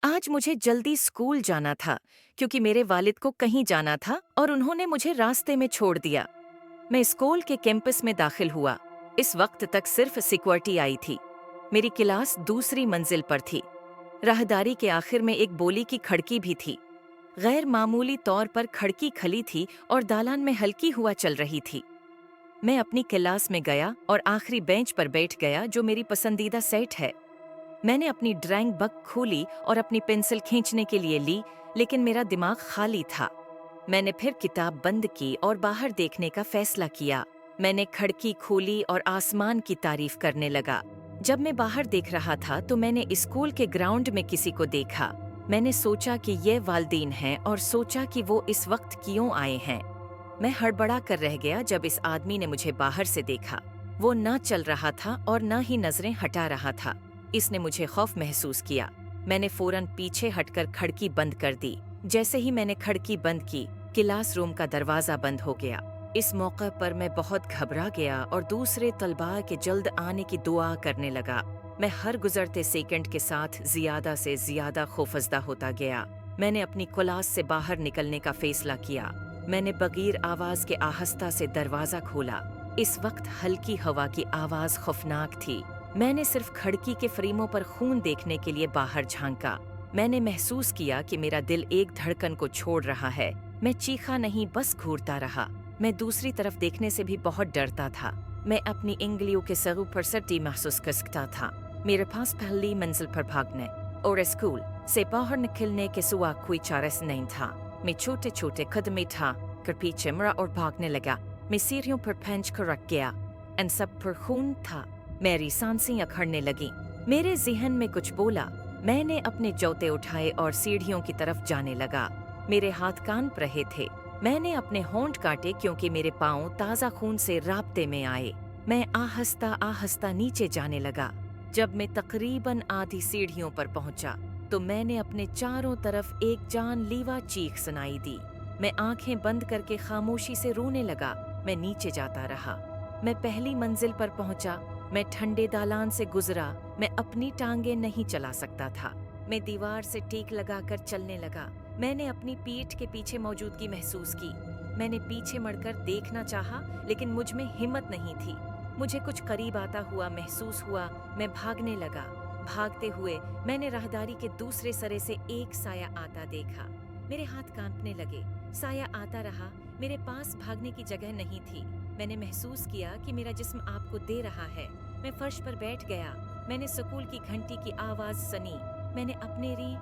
आज मुझे जल्दी स्कूल जाना था क्योंकि मेरे वालिद को कहीं जाना था और उन्होंने मुझे रास्ते में छोड़ दिया। मैं स्कूल के कैंपस में दाखिल हुआ। इस वक्त तक सिर्फ सिक्योरिटी आई थी। मेरी क्लास दूसरी मंजिल पर थी। राहदारी के आखिर में एक बोली की खिड़की भी थी। गैर मामूली तौर पर खिड़की खली थी और दालान में हल्की हुआ चल रही थी। मैं अपनी क्लास में गया और आखिरी बेंच पर बैठ गया जो मेरी पसंदीदा सेट है। मैंने अपनी ड्राइंग बुक खोली और अपनी पेंसिल खींचने के लिए ली, लेकिन मेरा दिमाग खाली था। मैंने फिर किताब बंद की और बाहर देखने का फैसला किया। मैंने खिड़की खोली और आसमान की तारीफ करने लगा। जब मैं बाहर देख रहा था तो मैंने स्कूल के ग्राउंड में किसी को देखा। मैंने सोचा कि ये वालिदैन हैं और सोचा कि वो इस वक्त क्यों आए हैं। मैं हड़बड़ा कर रह गया जब इस आदमी ने मुझे बाहर से देखा। वो न चल रहा था और न ही नजरें हटा रहा था। इसने मुझे खौफ महसूस किया। मैंने फौरन पीछे हटकर खिड़की बंद कर दी। जैसे ही मैंने खिड़की बंद की, क्लास रूम का दरवाजा बंद हो गया। इस मौके पर मैं बहुत घबरा गया और दूसरे तलबा के जल्द आने की दुआ करने लगा। मैं हर गुजरते सेकंड के साथ ज्यादा से ज्यादा खौफजदा होता गया। मैंने अपनी क्लास से बाहर निकलने का फैसला किया। मैंने बगैर आवाज के आहिस्ता से दरवाजा खोला। इस वक्त हल्की हवा की आवाज खौफनाक थी। मैंने सिर्फ खिड़की के फ्रेमों पर खून देखने के लिए बाहर झांका। मैंने महसूस किया कि मेरा दिल एक धड़कन को छोड़ रहा है। मैं चीखा नहीं, बस घूरता रहा। मैं दूसरी तरफ देखने से भी बहुत डरता था। मैं अपनी इंगलियों के सरू पर सर्दी महसूस कर सकता था। मेरे पास पहली मंजिल पर भागने और स्कूल से बाहर निकलने के सिवा कोई चारा नहीं था। मैं छोटे छोटे कदम था कर पीछे मुड़ा और भागने लगा। मैं सीढ़ियों पर पेंच कर रख गया। इन सब पर खून था। मेरी सांसें अखड़ने लगी। मेरे जिहन में कुछ बोला। मैंने अपने जूते उठाए और सीढ़ियों की तरफ जाने लगा। मेरे हाथ कांप रहे थे। मैंने अपने होंठ काटे क्योंकि मेरे पांव ताज़ा खून से राब्ते में आए। मैं आहिस्ता आहिस्ता नीचे जाने लगा। जब मैं तकरीबन आधी सीढ़ियों पर पहुंचा तो मैंने अपने चारों तरफ एक जानलेवा चीख सुनाई दी। मैं आंखें बंद करके खामोशी से रोने लगा। मैं नीचे जाता रहा। मैं पहली मंजिल पर पहुंचा। मैं ठंडे दालान से गुजरा। मैं अपनी टांगें नहीं चला सकता था। मैं दीवार से टेक लगाकर चलने लगा। मैंने अपनी पीठ के पीछे मौजूदगी महसूस की। मैंने पीछे मुड़कर देखना चाहा, लेकिन मुझ में हिम्मत नहीं थी। मुझे कुछ करीब आता हुआ महसूस हुआ। मैं भागने लगा। भागते हुए मैंने राहदारी के दूसरे सरे से एक साया आता देखा। मेरे हाथ कांपने लगे। साया आता रहा। मेरे पास भागने की जगह नहीं थी। मैंने महसूस किया कि मेरा जिस्म आपको दे रहा है। मैं फर्श पर बैठ गया। मैंने स्कूल की घंटी की आवाज सुनी। मैंने अपने री